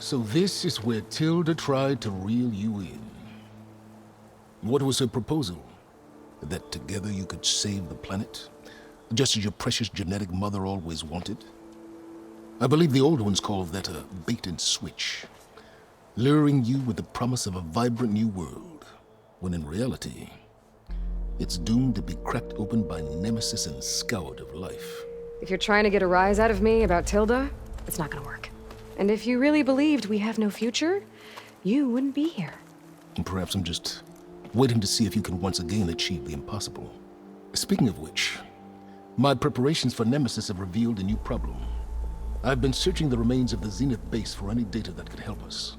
So this is where Tilda tried to reel you in. What was her proposal? That together you could save the planet? Just as your precious genetic mother always wanted? I believe the old ones called that a bait and switch. Luring you with the promise of a vibrant new world, when in reality, it's doomed to be cracked open by nemesis and scoured of life. If you're trying to get a rise out of me about Tilda, it's not gonna work. And if you really believed we have no future, you wouldn't be here. And perhaps I'm just waiting to see if you can once again achieve the impossible. Speaking of which, my preparations for Nemesis have revealed a new problem. I've been searching the remains of the Zenith base for any data that could help us.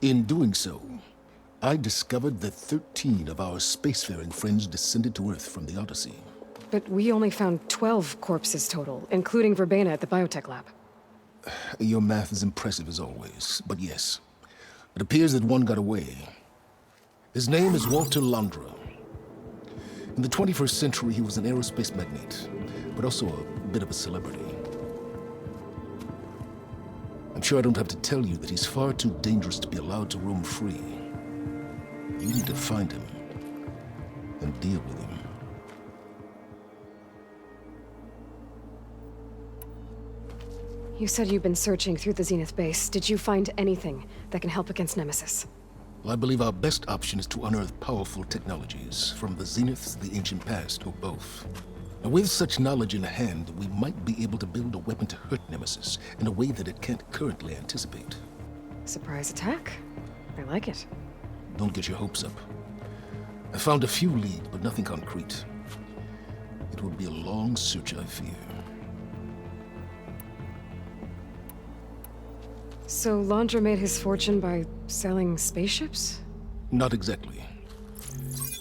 In doing so, I discovered that 13 of our spacefaring friends descended to Earth from the Odyssey. But we only found 12 corpses total, including Verbena at the biotech lab. Your math is impressive as always, but yes, it appears that one got away. His name is Walter Londra. In the 21st century, he was an aerospace magnate, but also a bit of a celebrity. I'm sure I don't have to tell you that he's far too dangerous to be allowed to roam free. You need to find him and deal with him. You said you've been searching through the Zenith base. Did you find anything that can help against Nemesis? Well, I believe our best option is to unearth powerful technologies, from the Zeniths, the ancient past, or both. And with such knowledge in hand, we might be able to build a weapon to hurt Nemesis in a way that it can't currently anticipate. Surprise attack? I like it. Don't get your hopes up. I found a few leads, but nothing concrete. It will be a long search, I fear. So Londra made his fortune by selling spaceships? Not exactly.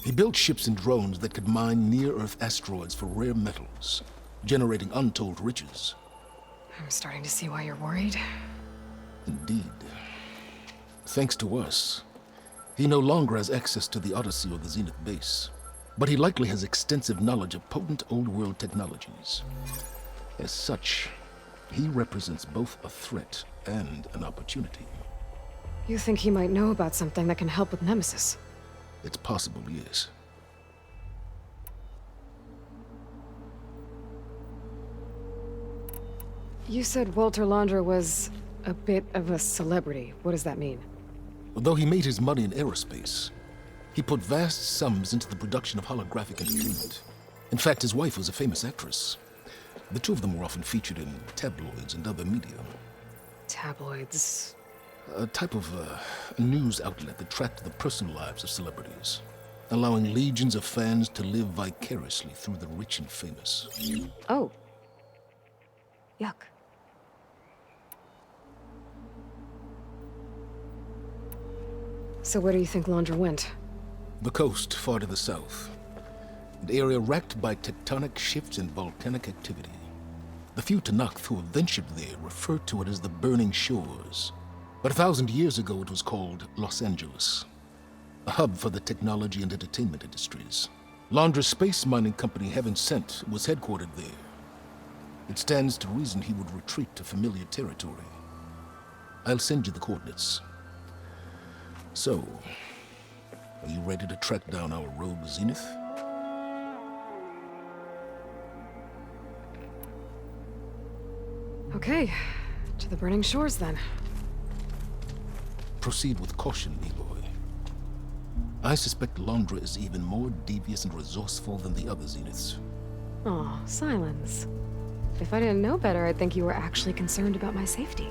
He built ships and drones that could mine near-Earth asteroids for rare metals, generating untold riches. I'm starting to see why you're worried. Indeed. Thanks to us, he no longer has access to the Odyssey or the Zenith base, but he likely has extensive knowledge of potent old-world technologies. As such, he represents both a threat and an opportunity. You think he might know about something that can help with Nemesis? It's possible, yes. You said Walter Londra was a bit of a celebrity. What does that mean? Although he made his money in aerospace, he put vast sums into the production of holographic entertainment. In fact, his wife was a famous actress. The two of them were often featured in tabloids and other media. Tabloids? A type of news outlet that tracked the personal lives of celebrities, allowing legions of fans to live vicariously through the rich and famous. Oh. Yuck. So where do you think Londra went? The coast, far to the south. An area racked by tectonic shifts and volcanic activity. The few Tanakh who have ventured there refer to it as the burning shores. But 1,000 years ago it was called Los Angeles, a hub for the technology and entertainment industries. Londra's space mining company, Heaven Sent, was headquartered there. It stands to reason he would retreat to familiar territory. I'll send you the coordinates. So, are you ready to track down our rogue Zenith? Okay, to the burning shores then. Proceed with caution, Aloy. I suspect Londra is even more devious and resourceful than the other Zeniths. Aw, Sylens. If I didn't know better, I'd think you were actually concerned about my safety.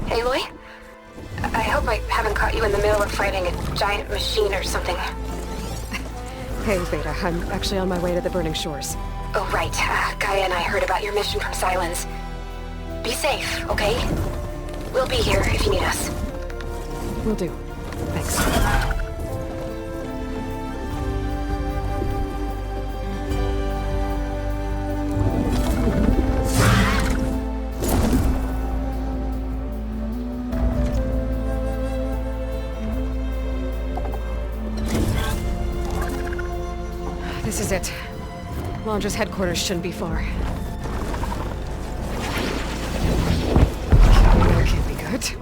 Aloy? I hope I haven't caught you in the middle of fighting a giant machine or something. Hey, Beta, I'm actually on my way to the burning shores. Oh, right. Gaia and I heard about your mission from Sylens. Be safe, okay? We'll be here if you need us. Will do. Thanks. This is it. Londra's headquarters shouldn't be far. That can't be good.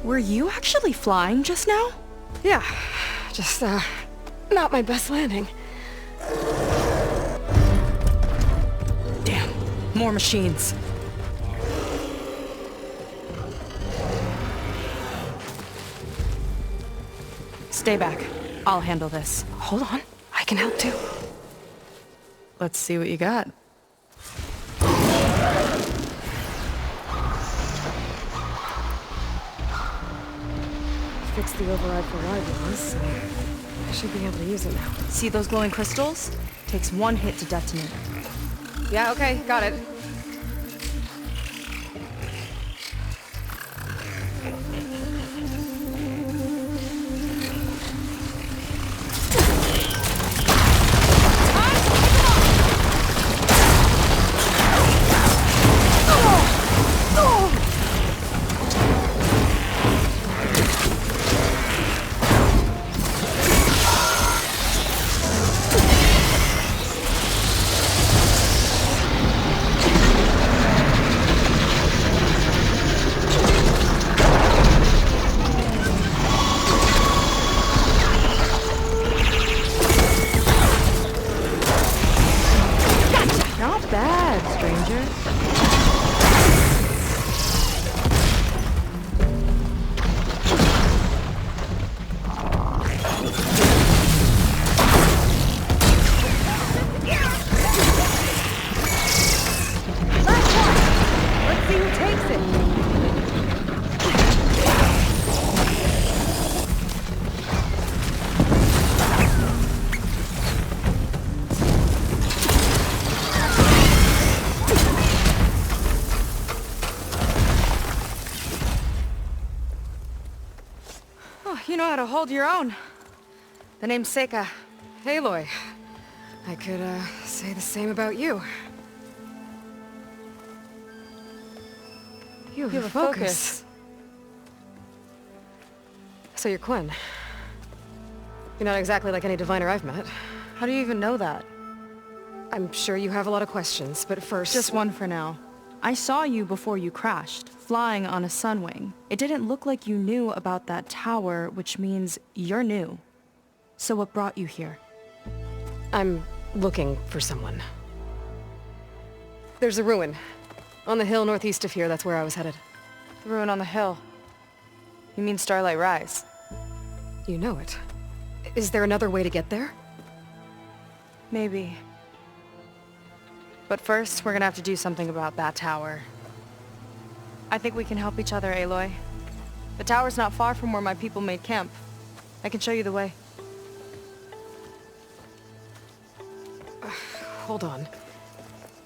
Were you actually flying just now? Yeah, just, not my best landing. Damn, more machines. Stay back. I'll handle this. Hold on, I can help too. Let's see what you got. Fixed the override for ride so I should be able to use it now. See those glowing crystals? Takes one hit to detonate. Yeah, okay, got it. You know how to hold your own. The name's Seyka. Aloy. I could, say the same about you. You have a focus. So you're Quinn. You're not exactly like any diviner I've met. How do you even know that? I'm sure you have a lot of questions, but first... Just one for now. I saw you before you crashed, flying on a sunwing. It didn't look like you knew about that tower, which means you're new. So what brought you here? I'm looking for someone. There's a ruin. On the hill northeast of here, that's where I was headed. The ruin on the hill. You mean Starlight Rise? You know it. Is there another way to get there? Maybe. But first, we're gonna have to do something about that tower. I think we can help each other, Aloy. The tower's not far from where my people made camp. I can show you the way. Hold on.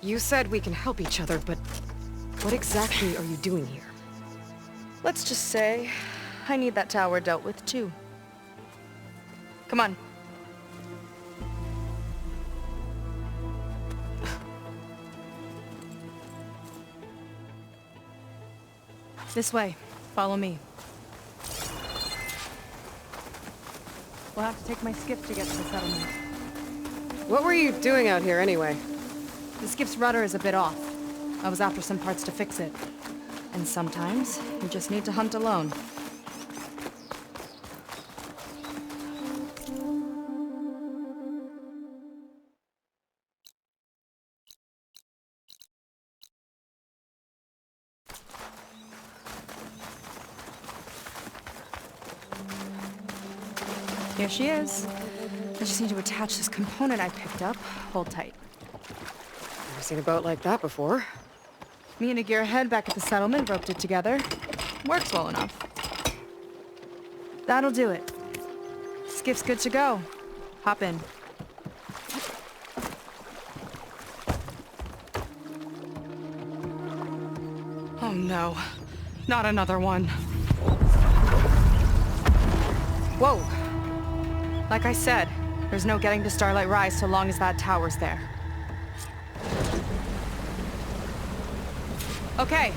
You said we can help each other, but what exactly are you doing here? Let's just say, I need that tower dealt with too. Come on. This way. Follow me. We'll have to take my skiff to get to the settlement. What were you doing out here anyway? The skiff's rudder is a bit off. I was after some parts to fix it. And sometimes, you just need to hunt alone. Here she is. I just need to attach this component I picked up. Hold tight. Never seen a boat like that before. Me and a gearhead back at the settlement roped it together. Works well enough. That'll do it. Skiff's good to go. Hop in. Oh no. Not another one. Whoa. Like I said, there's no getting to Starlight Rise so long as that tower's there. Okay.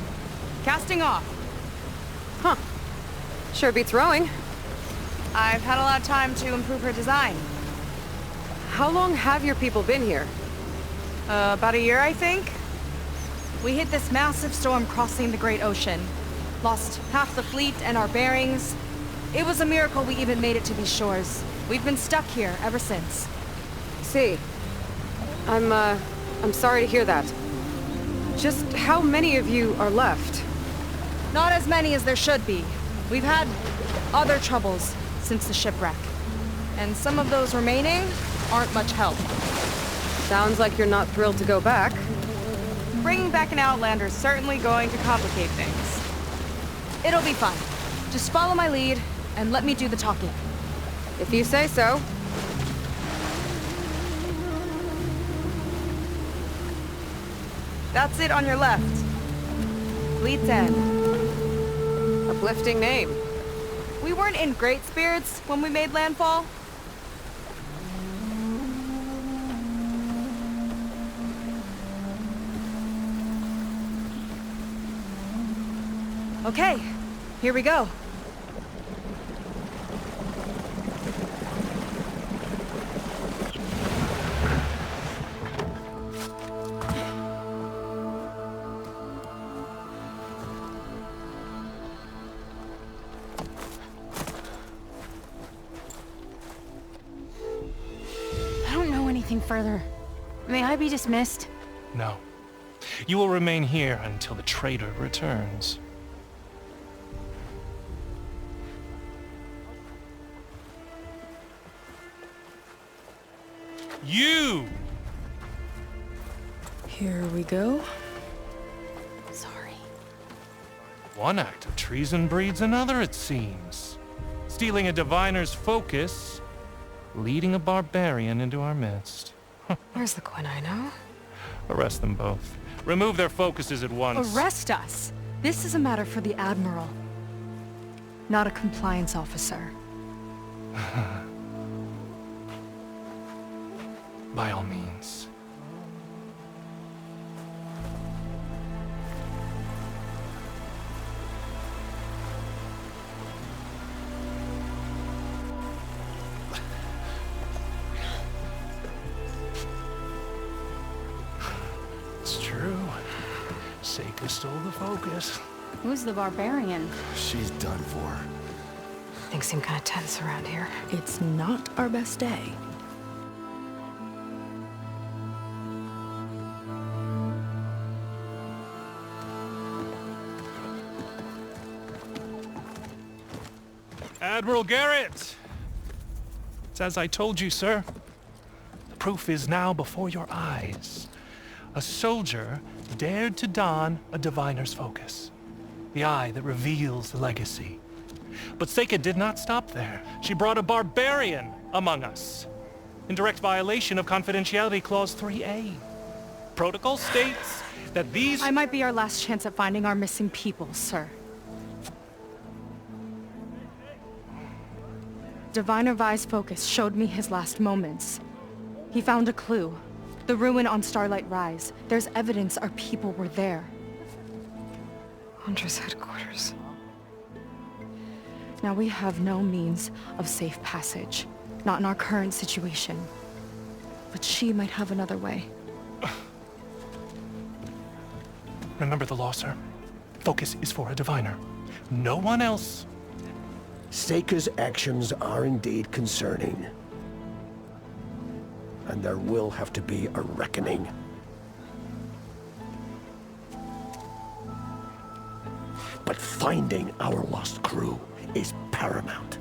Casting off. Huh. Sure beats rowing. I've had a lot of time to improve her design. How long have your people been here? About a year, I think. We hit this massive storm crossing the Great Ocean. Lost half the fleet and our bearings. It was a miracle we even made it to these shores. We've been stuck here ever since. See. I'm sorry to hear that. Just how many of you are left? Not as many as there should be. We've had other troubles since the shipwreck. And some of those remaining aren't much help. Sounds like you're not thrilled to go back. Bringing back an Outlander is certainly going to complicate things. It'll be fun. Just follow my lead and let me do the talking. If you say so. That's it on your left. Fleet's End. Uplifting name. We weren't in great spirits when we made landfall. Okay, here we go. I don't know anything further. May I be dismissed? No. You will remain here until the traitor returns. You! Here we go. Sorry. One act of treason breeds another, it seems. Stealing a diviner's focus, leading a barbarian into our midst. Where's the quinino? Arrest them both. Remove their focuses at once. Arrest us. This is a matter for the Admiral, not a compliance officer. By all means. It's true. Seyka stole the focus. Who's the barbarian? She's done for. Things seem kind of tense around here. It's not our best day. Admiral Gerrit! It's as I told you, sir. The proof is now before your eyes. A soldier dared to don a diviner's focus. The eye that reveals the legacy. But Seyka did not stop there. She brought a barbarian among us. In direct violation of Confidentiality Clause 3A. Protocol states that these... I might be our last chance at finding our missing people, sir. Diviner Vi's focus showed me his last moments. He found a clue. The ruin on Starlight Rise. There's evidence our people were there. Londra's headquarters. Now we have no means of safe passage. Not in our current situation. But she might have another way. Remember the law, sir. Focus is for a diviner. No one else. Seyka's actions are indeed concerning. And there will have to be a reckoning. But finding our lost crew is paramount.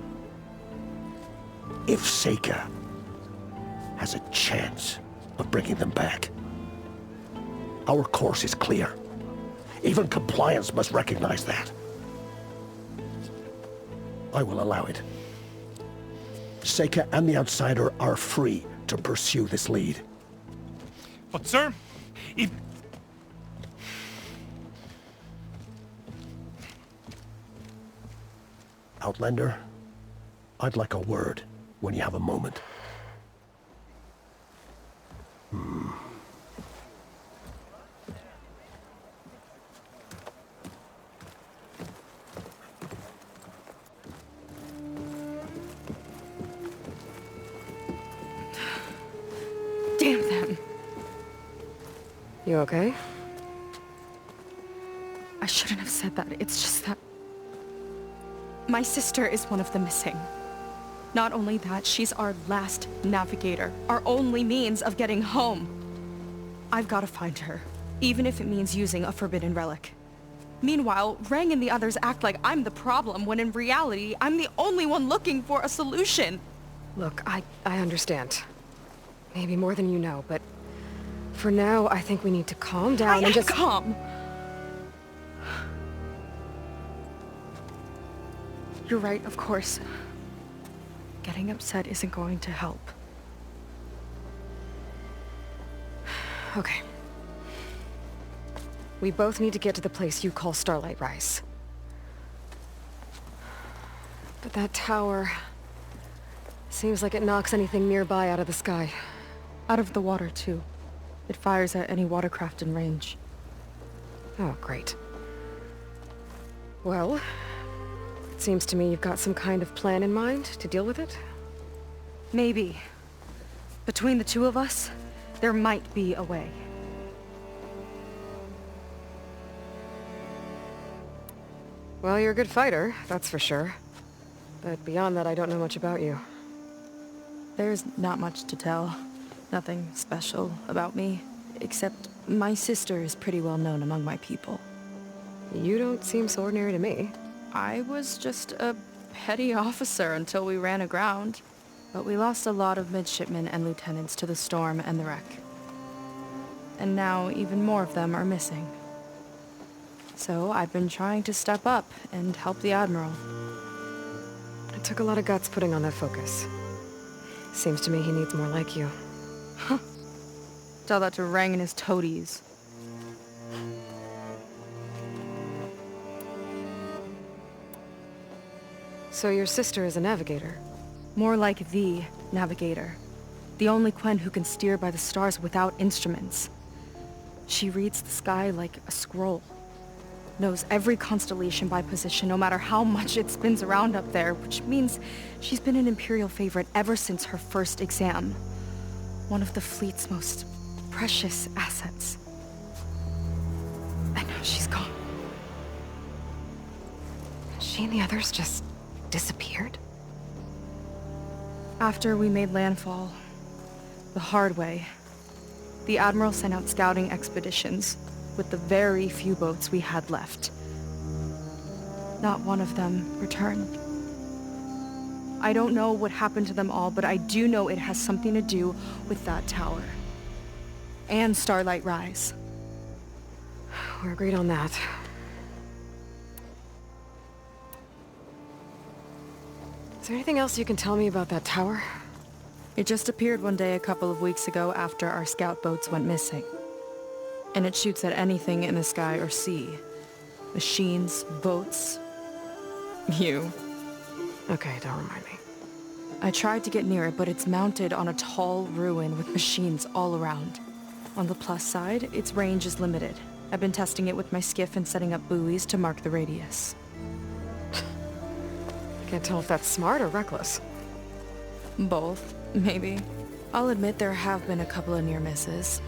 If Seyka has a chance of bringing them back. Our course is clear. Even compliance must recognize that. I will allow it. Seyka and the Outsider are free to pursue this lead. But sir, if... Outlander, I'd like a word when you have a moment. Damn them. You okay? I shouldn't have said that. It's just that... my sister is one of the missing. Not only that, she's our last navigator. Our only means of getting home. I've got to find her, even if it means using a forbidden relic. Meanwhile, Rang and the others act like I'm the problem, when in reality, I'm the only one looking for a solution. Look, I understand. Maybe more than you know, but for now, I think we need to calm down and just... calm! You're right, of course. Getting upset isn't going to help. Okay. We both need to get to the place you call Starlight Rise. But that tower... seems like it knocks anything nearby out of the sky. Out of the water, too. It fires at any watercraft in range. Oh, great. Well, it seems to me you've got some kind of plan in mind to deal with it. Maybe. Between the two of us, there might be a way. Well, you're a good fighter, that's for sure. But beyond that, I don't know much about you. There's not much to tell. Nothing special about me, except my sister is pretty well known among my people. You don't seem so ordinary to me. I was just a petty officer until we ran aground. But we lost a lot of midshipmen and lieutenants to the storm and the wreck. And now even more of them are missing. So I've been trying to step up and help the Admiral. It took a lot of guts putting on that focus. Seems to me he needs more like you. Huh. Tell that to Rang and his toadies. So your sister is a navigator? More like the navigator. The only Quen who can steer by the stars without instruments. She reads the sky like a scroll. Knows every constellation by position, no matter how much it spins around up there, which means she's been an Imperial favorite ever since her first exam. One of the fleet's most precious assets. And now she's gone. She and the others just disappeared? After we made landfall, the hard way, the Admiral sent out scouting expeditions with the very few boats we had left. Not one of them returned. I don't know what happened to them all, but I do know it has something to do with that tower. And Starlight Rise. We're agreed on that. Is there anything else you can tell me about that tower? It just appeared one day a couple of weeks ago after our scout boats went missing. And it shoots at anything in the sky or sea. Machines, boats, you. Okay, don't remind me. I tried to get near it, but it's mounted on a tall ruin with machines all around. On the plus side, its range is limited. I've been testing it with my skiff and setting up buoys to mark the radius. Can't tell if that's smart or reckless. Both, maybe. I'll admit there have been a couple of near misses.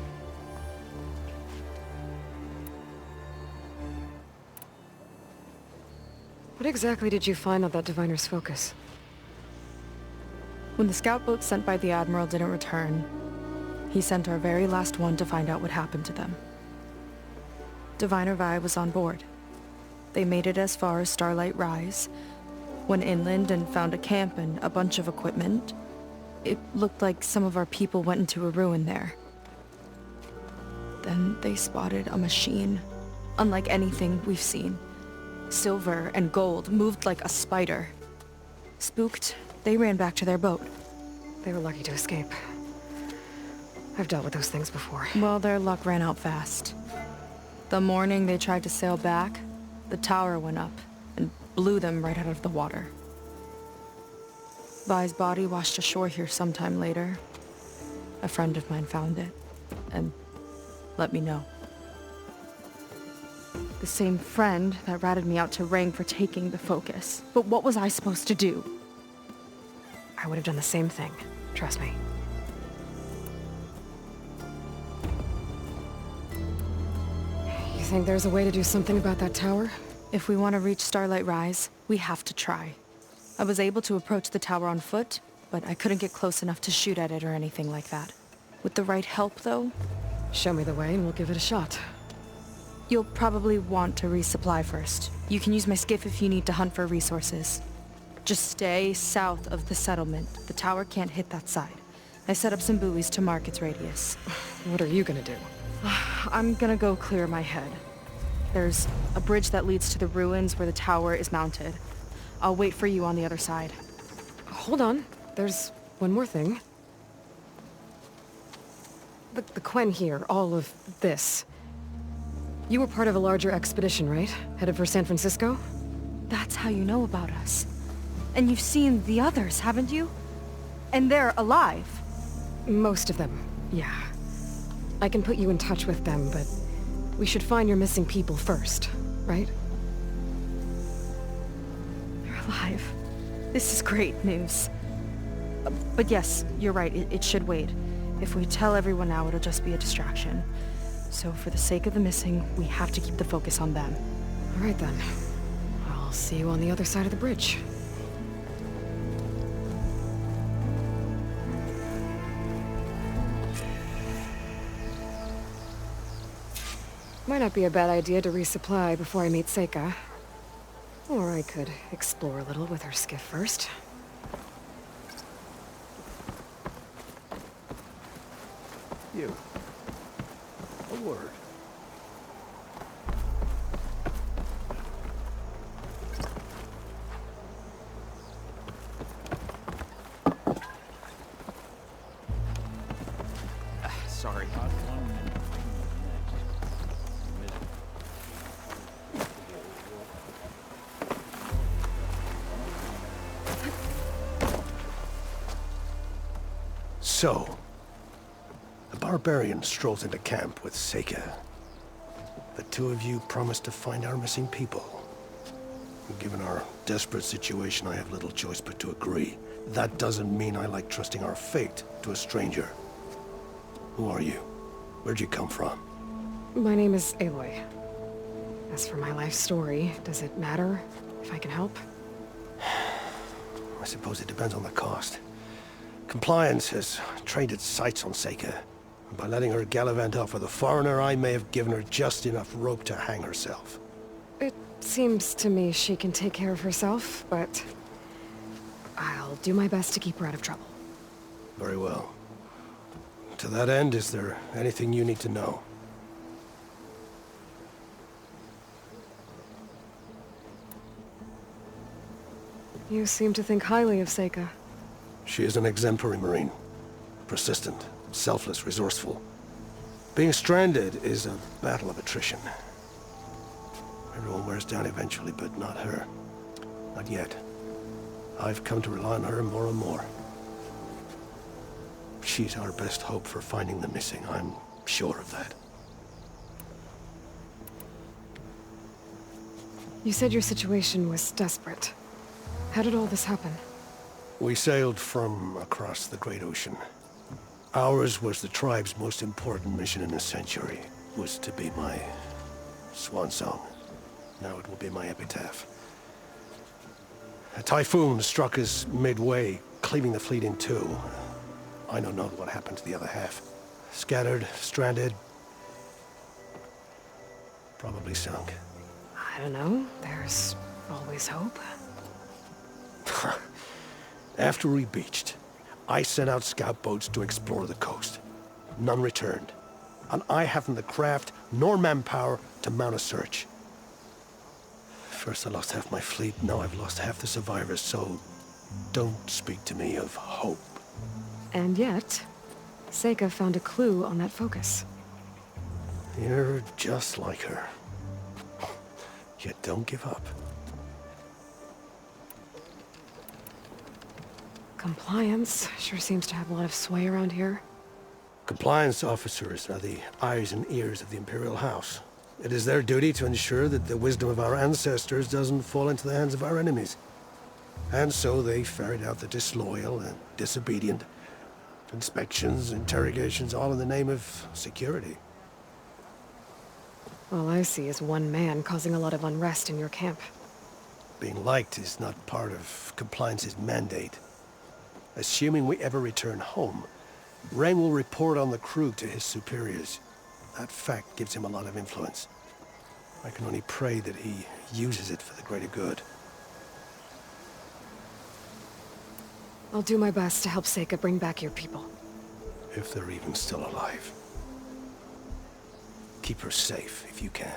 What exactly did you find on that diviner's focus? When the scout boat sent by the Admiral didn't return, he sent our very last one to find out what happened to them. Diviner Vi was on board. They made it as far as Starlight Rise, went inland and found a camp and a bunch of equipment, It looked like some of our people went into a ruin there. Then they spotted a machine, unlike anything we've seen. Silver and gold, moved like a spider. Spooked, they ran back to their boat. They were lucky to escape. I've dealt with those things before. Well, their luck ran out fast. The morning they tried to sail back, the tower went up and blew them right out of the water. Vi's body washed ashore here sometime later. A friend of mine found it and let me know. The same friend that ratted me out to Rang for taking the focus. But what was I supposed to do? I would have done the same thing. Trust me. You think there's a way to do something about that tower? If we want to reach Starlight Rise, we have to try. I was able to approach the tower on foot, but I couldn't get close enough to shoot at it or anything like that. With the right help, though, Show me the way and we'll give it a shot. you'll probably want to resupply first. You can use my skiff if you need to hunt for resources. Just stay south of the settlement. The tower can't hit that side. I set up some buoys to mark its radius. What are you gonna do? I'm gonna go clear my head. There's a bridge that leads to the ruins where the tower is mounted. I'll wait for you on the other side. Hold on. There's one more thing. The Quen here, all of this. You were part of a larger expedition, right? Headed for San Francisco? That's how you know about us. And you've seen the others, haven't you? And they're alive. Most of them, yeah. I can put you in touch with them, but we should find your missing people first, right? They're alive. This is great news. But yes, you're right, it should wait. If we tell everyone now, it'll just be a distraction. So for the sake of the missing, we have to keep the focus on them. All right then. I'll see you on the other side of the bridge. Might not be a bad idea to resupply before I meet Seyka. Or I could explore a little with her skiff first. You. A word. Sorry. So, the barbarian strolls into camp with Seyka. The two of you promised to find our missing people. Given our desperate situation, I have little choice but to agree. That doesn't mean I like trusting our fate to a stranger. Who are you? Where'd you come from? My name is Aloy. As for my life story, does it matter if I can help? I suppose it depends on the cost. Compliance has trained its sights on Seyka. By letting her gallivant off with a foreigner, I may have given her just enough rope to hang herself. It seems to me she can take care of herself, but I'll do my best to keep her out of trouble. Very well. To that end, is there anything you need to know? You seem to think highly of Seyka. She is an exemplary Marine. Persistent, selfless, resourceful. Being stranded is a battle of attrition. Everyone wears down eventually, but not her. Not yet. I've come to rely on her more and more. She's our best hope for finding the missing, I'm sure of that. You said your situation was desperate. How did all this happen? We sailed from across the Great Ocean. Ours was the tribe's most important mission in a century. It was to be my swan song. Now it will be my epitaph. A typhoon struck us midway, cleaving the fleet in two. I don't know what happened to the other half. Scattered, stranded, probably sunk. I don't know. There's always hope. After we beached, I sent out scout boats to explore the coast. None returned. And I haven't the craft nor manpower to mount a search. First I lost half my fleet, now I've lost half the survivors, so don't speak to me of hope. And yet, Seyka found a clue on that focus. You're just like her. Yet don't give up. Compliance sure seems to have a lot of sway around here. Compliance officers are the eyes and ears of the Imperial House. It is their duty to ensure that the wisdom of our ancestors doesn't fall into the hands of our enemies. And so they ferret out the disloyal and disobedient. Inspections, interrogations, all in the name of security. All I see is one man causing a lot of unrest in your camp. Being liked is not part of Compliance's mandate. Assuming we ever return home, Rain will report on the crew to his superiors. That fact gives him a lot of influence. I can only pray that he uses it for the greater good. I'll do my best to help Seyka bring back your people. If they're even still alive. Keep her safe if you can.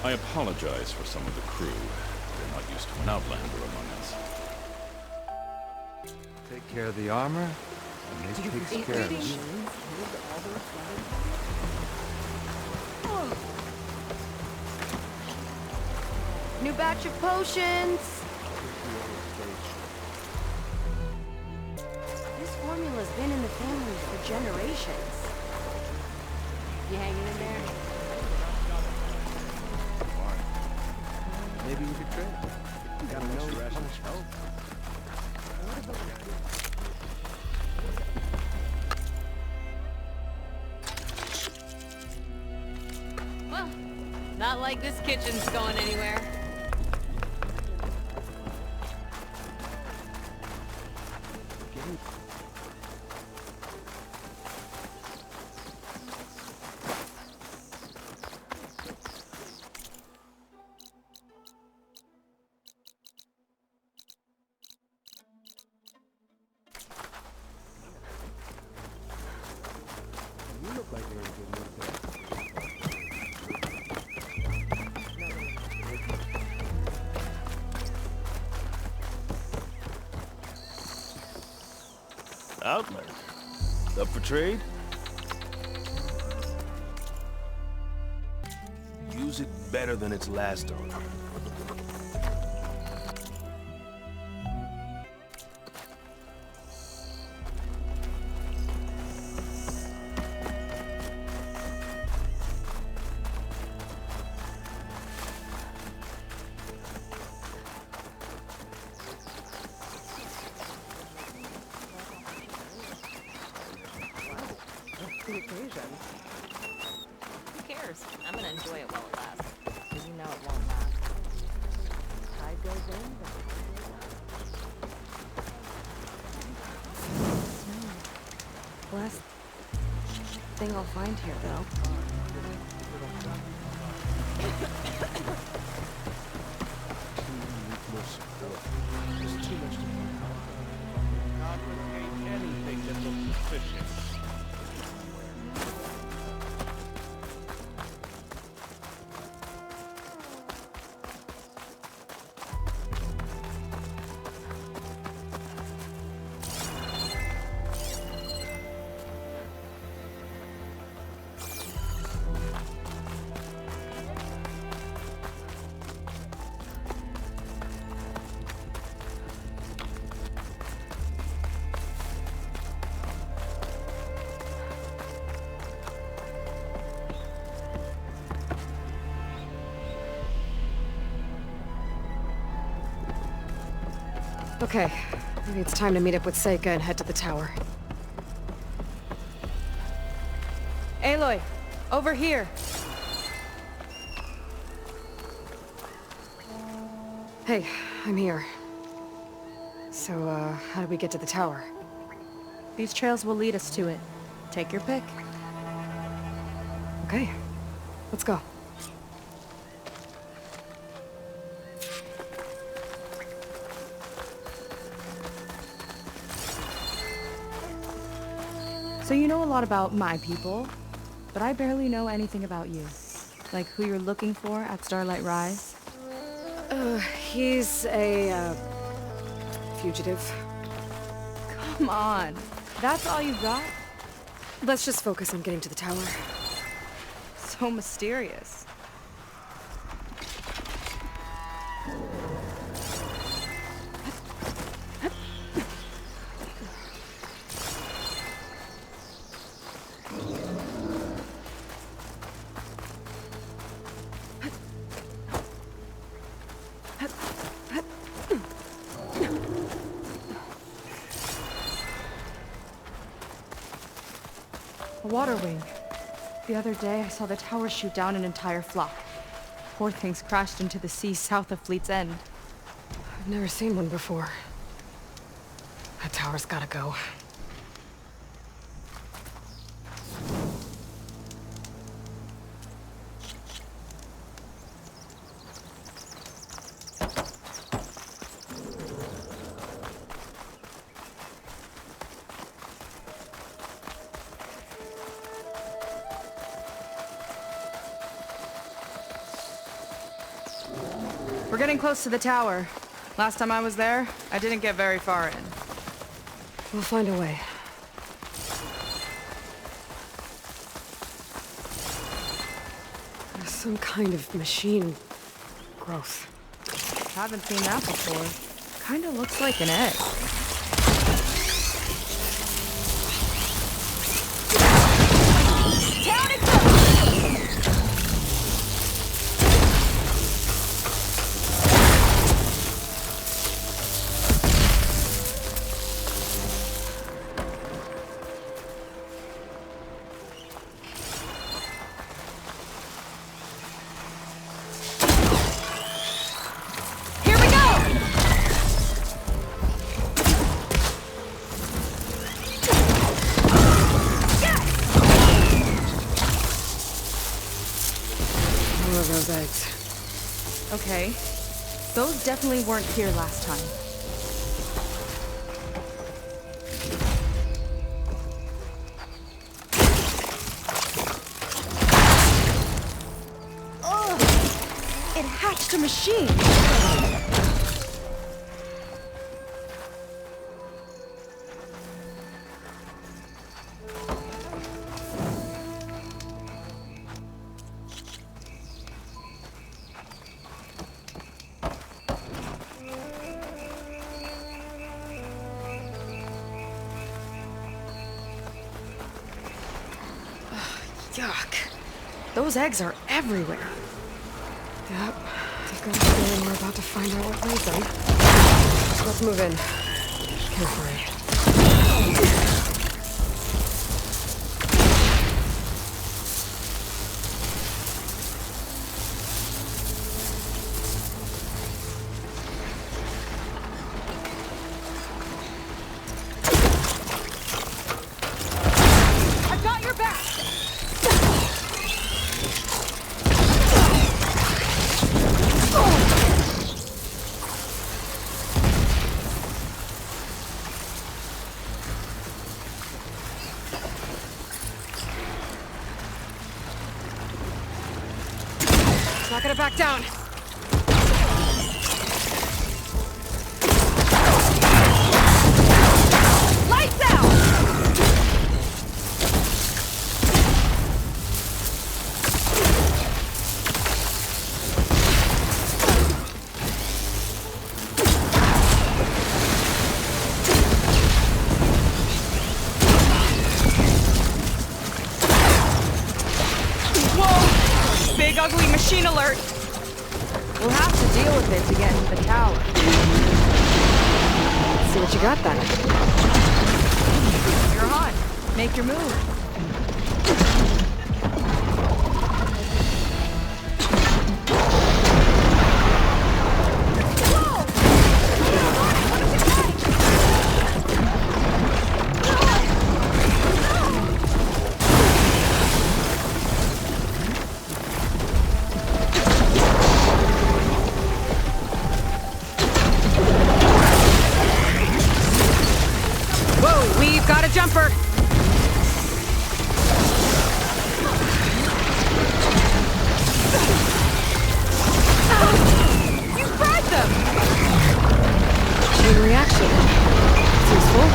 I apologize for some of the crew. They're not used to an outlander among us. Take care of the armor, and they take care of you. New batch of potions! This formula's been in the family for generations. You hanging in there? Maybe we could trade. Gotta know how much help. Well, not like this kitchen's going anywhere. Outlet. Up for trade? Use it better than its last owner. Who cares? I'm gonna enjoy it while it lasts. Because you know it won't last. Tide goes in, but... Last thing I'll find here, though. Anything that looks suspicious. Okay, maybe it's time to meet up with Seyka and head to the tower. Aloy, over here. Hey, I'm here. So, how do we get to the tower? These trails will lead us to it. Take your pick. Okay, let's go. So you know a lot about my people, but I barely know anything about you. Like who you're looking for at Starlight Rise. He's a, fugitive. Come on, that's all you got? Let's just focus on getting to the tower. So mysterious. A water wing. The other day, I saw the tower shoot down an entire flock. Poor things crashed into the sea south of Fleet's End. I've never seen one before. That tower's gotta go. We're getting close to the tower. Last time I was there, I didn't get very far in. We'll find a way. There's some kind of machine growth. Haven't seen that before. Kinda looks like an egg. Down it goes! Here we go! More of those eggs. Okay. Those definitely weren't here last time. Ugh! It hatched a machine! Yuck. Those eggs are everywhere. Yep. I've got a feeling we're about to find out what lays them. Let's move in. Carefully. I've got your back! Not gonna back down. Lights out! Whoa! Big ugly machine alert! We'll have to deal with it to get into the tower. what you got then. You're on. Make your move. Jumper! You fried them! Chain reaction. It's useful.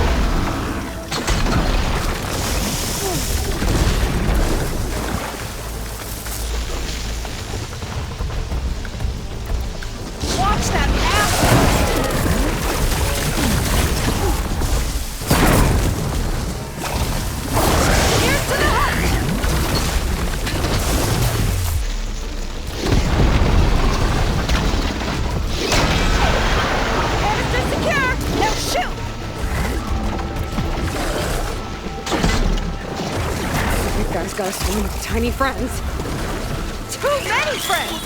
Watch that ass! Got so many tiny friends. Too many friends!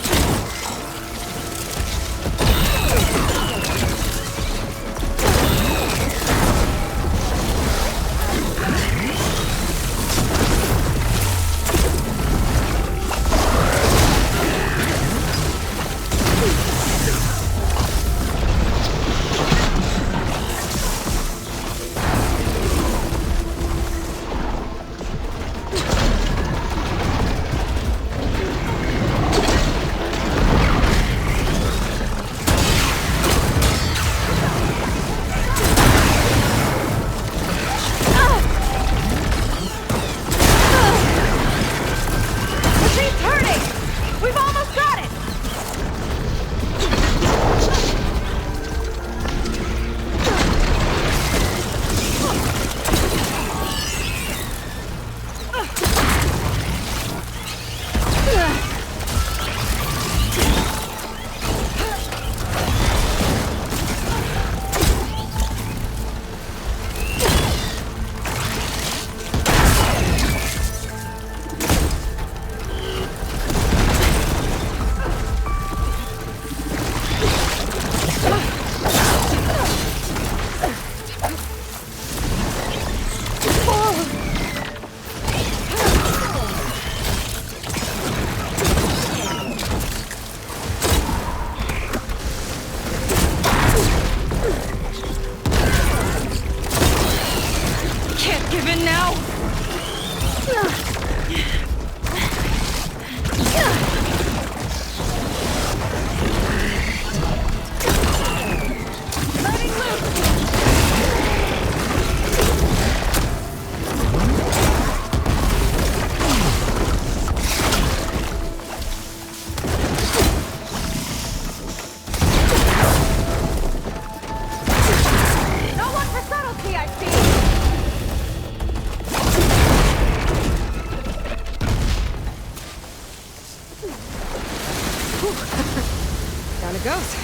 Down it goes.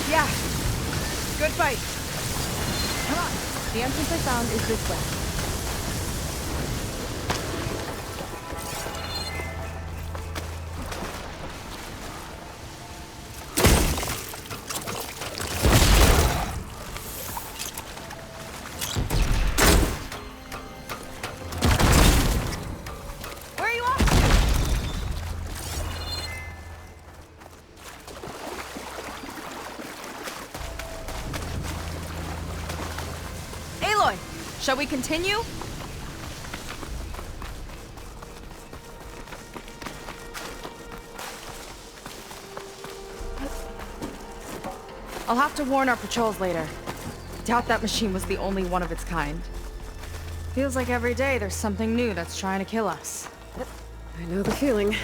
Yeah. Good fight. Come on. The entrance I found is this way. Aloy, shall we continue? I'll have to warn our patrols later. Doubt that machine was the only one of its kind. Feels like every day there's something new that's trying to kill us. I know the feeling.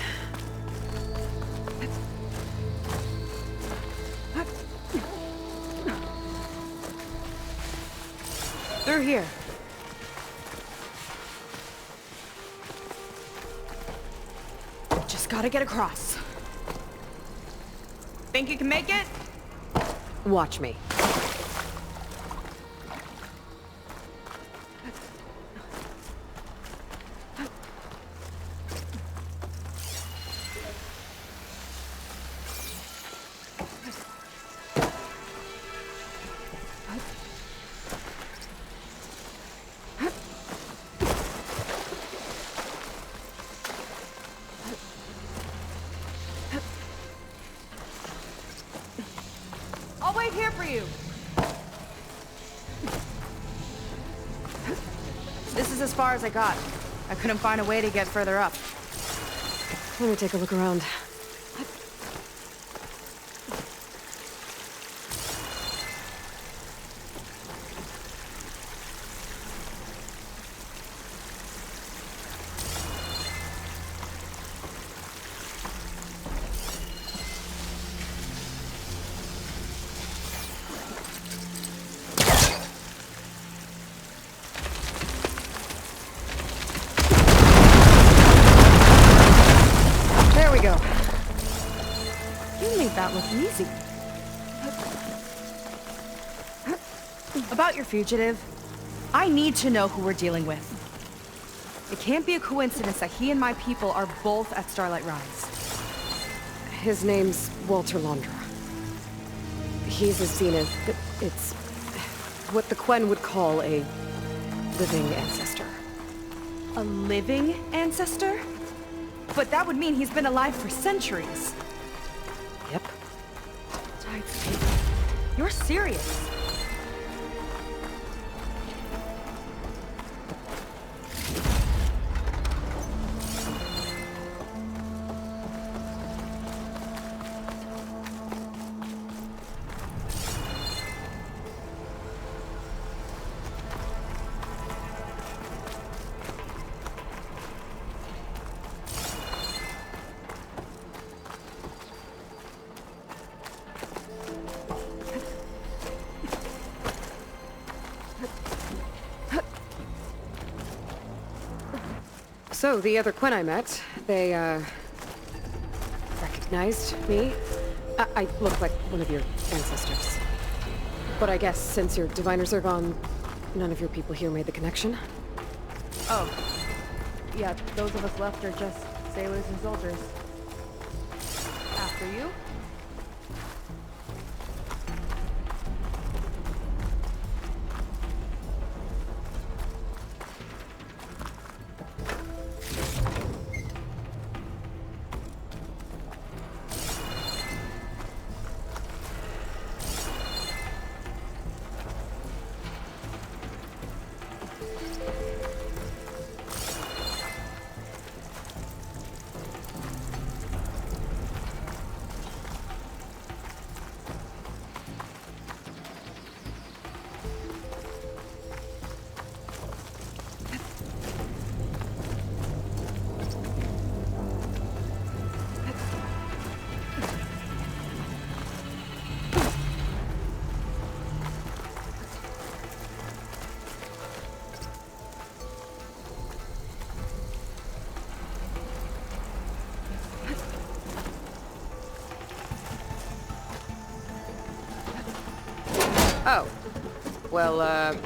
Through here. Just gotta get across. Think you can make it? Watch me. you? This is as far as I got. I couldn't find a way to get further up. Let me take a look around. That looked easy. About your fugitive, I need to know who we're dealing with. It can't be a coincidence that he and my people are both at Starlight Rise. His name's Walter Londra. He's a Zenith, but it's what the Quen would call a living ancestor. A living ancestor? But that would mean he's been alive for centuries. Yep. You're serious. So, the other Quen I met, they, recognized me. I look like one of your ancestors. But I guess since your diviners are gone, none of your people here made the connection? Oh. Yeah, those of us left are just sailors and soldiers. After you? Oh. Well,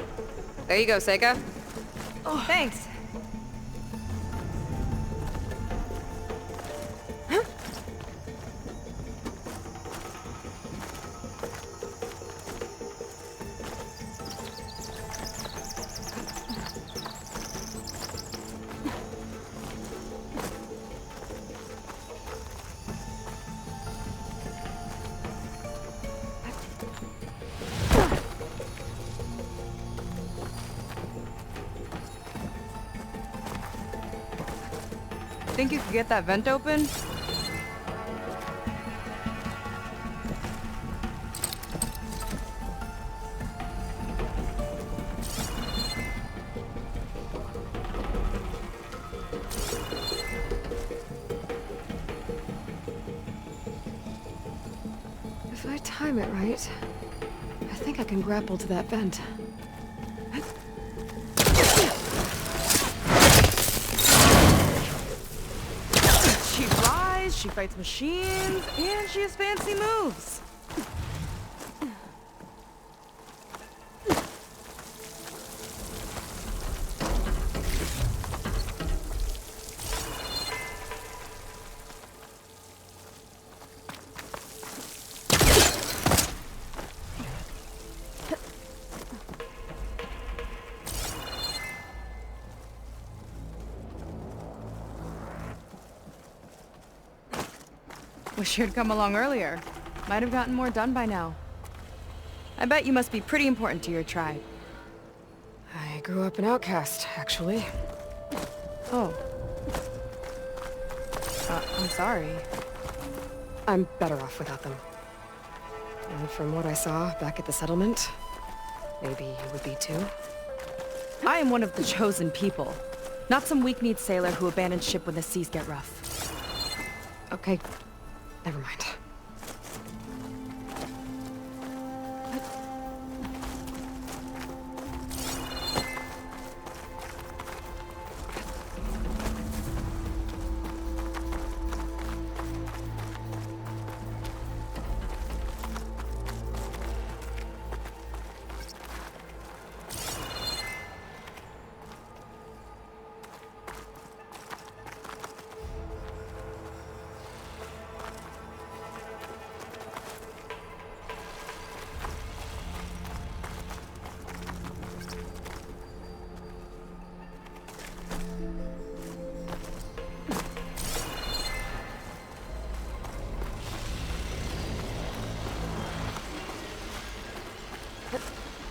there you go, Seyka. Oh, thanks. Think you could get that vent open? If I time it right, I think I can grapple to that vent. She fights machines, and she has fancy moves. Wish you'd come along earlier. Might have gotten more done by now. I bet you must be pretty important to your tribe. I grew up an outcast, actually. Oh. I'm sorry. I'm better off without them. And from what I saw back at the settlement, maybe you would be too. I am one of the chosen people. Not some weak-kneed sailor who abandons ship when the seas get rough. Okay, never mind.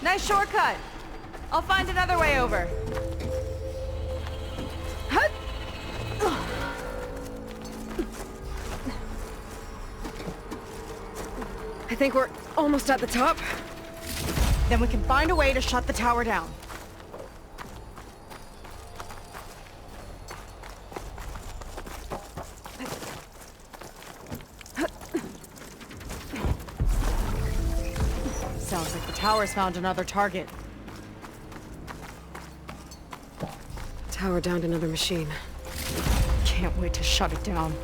Nice shortcut! I'll find another way over. I think we're almost at the top. Then we can find a way to shut the tower down. Sounds like the tower's found another target. Tower downed another machine. Can't wait to shut it down.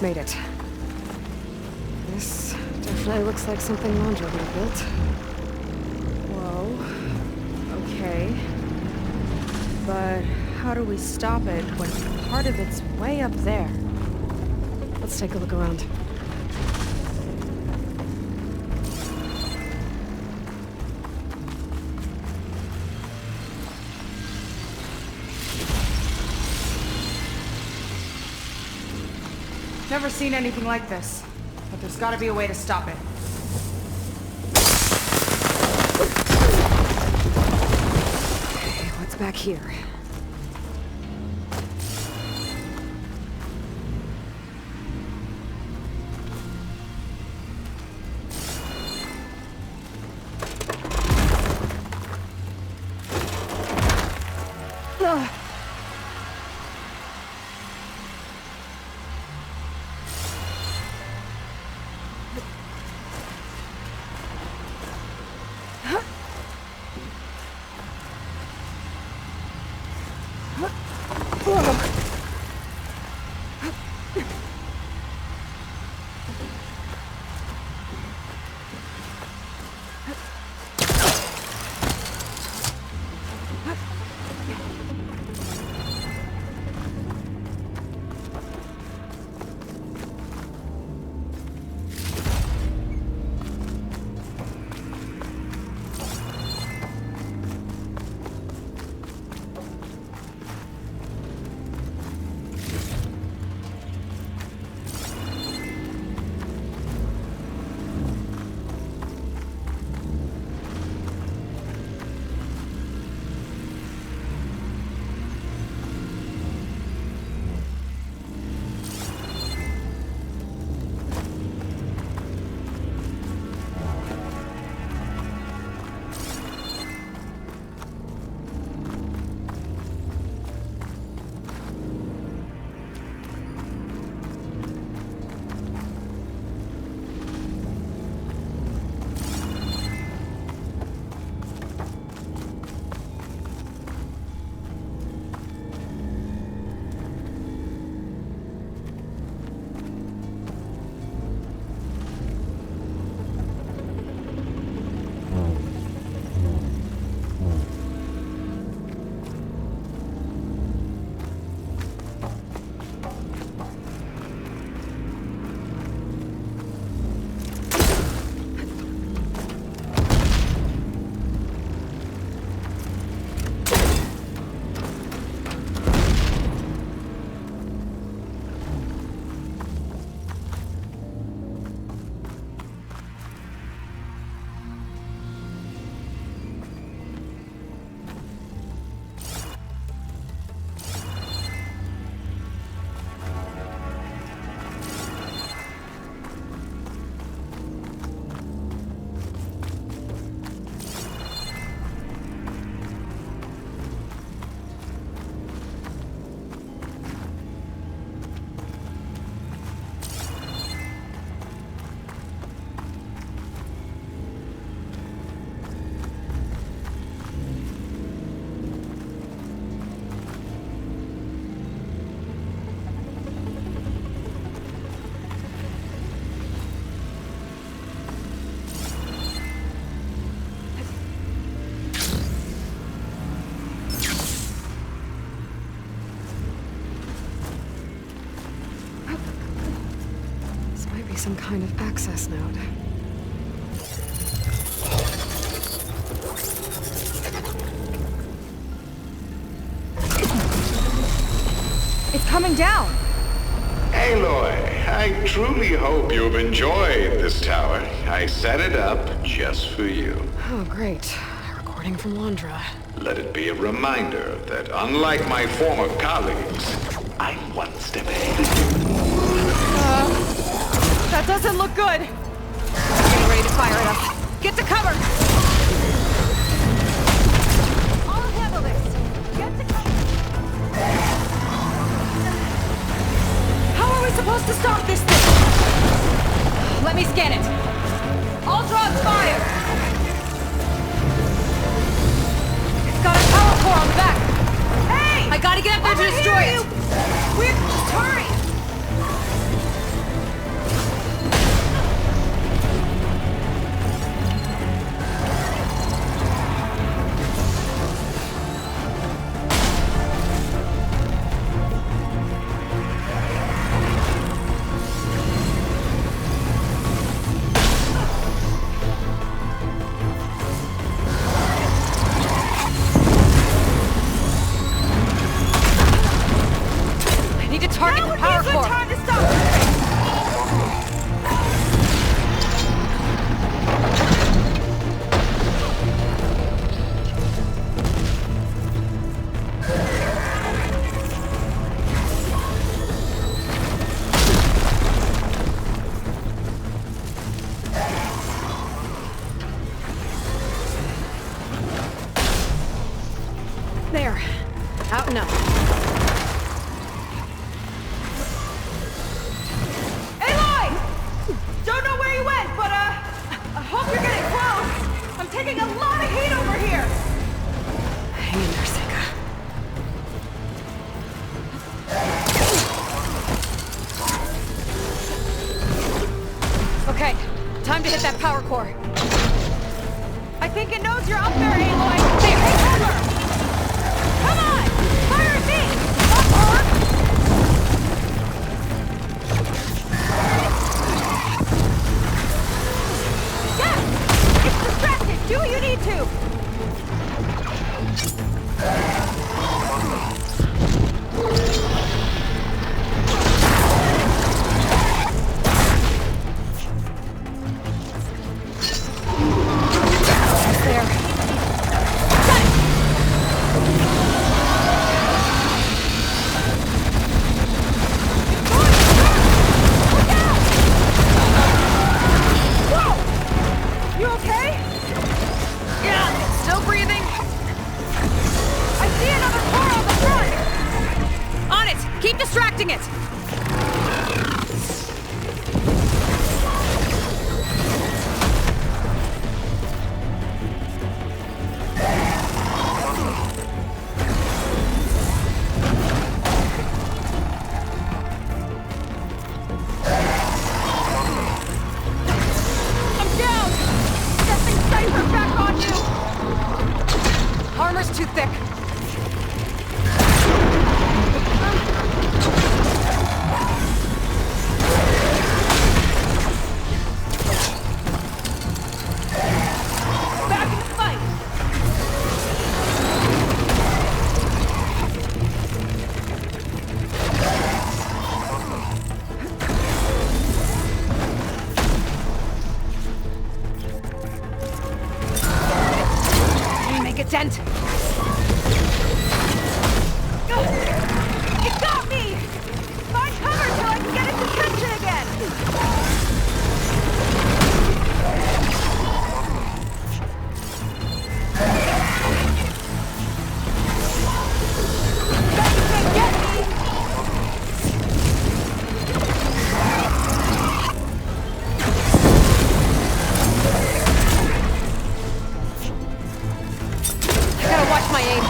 Made it. This definitely looks like something Londra would have built. Whoa. Okay. But how do we stop it when part of it's way up there? Let's take a look around. Never seen anything like this, but there's gotta be a way to stop it. Okay, what's back here? some kind of access node. It's coming down! Aloy, I truly hope you've enjoyed this tower. I set it up just for you. Oh, great. A recording from Londra. Let it be a reminder that unlike my former colleagues, I'm one step ahead of you. That doesn't look good! Getting ready to fire at us. Get to cover! I'll handle this. Get to cover! How are we supposed to stop this thing? Let me scan it. I'll draw fire! It's got a power core on the back! Hey! I gotta get up there to destroy it! We're... Just hurry! There. Out and up. Aloy! Don't know where you went, but, I hope you're getting close! I'm taking a lot of heat over here! Hang in there, Seyka. Okay, time to hit that power core. I think it knows you're up there, Aloy! There, take cover! Come on! Fire at me! Up, Orc! Yes! It's distracted! Do what you need to! Too thick. Back in the fight. Make a dent. It got me! Find cover till I can get its attention again! Bet you can't get me! I gotta watch my aim.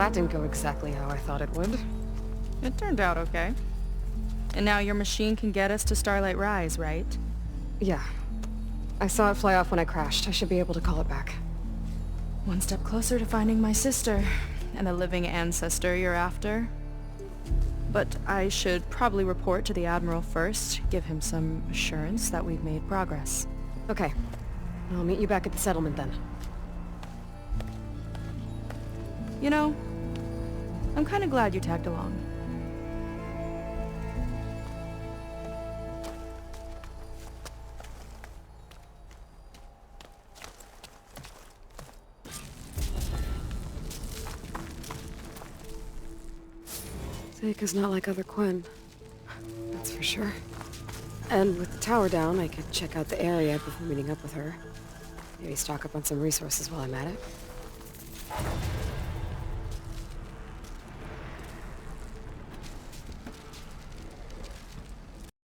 that didn't go exactly how I thought it would. It turned out okay. And now your machine can get us to Starlight Rise, right? Yeah. I saw it fly off when I crashed. I should be able to call it back. One step closer to finding my sister, and the living ancestor you're after. But I should probably report to the Admiral first, give him some assurance that we've made progress. Okay. I'll meet you back at the settlement then. You know, I'm kind of glad you tagged along. Seyka's not like other Quen. That's for sure. And with the tower down, I could check out the area before meeting up with her. Maybe stock up on some resources while I'm at it.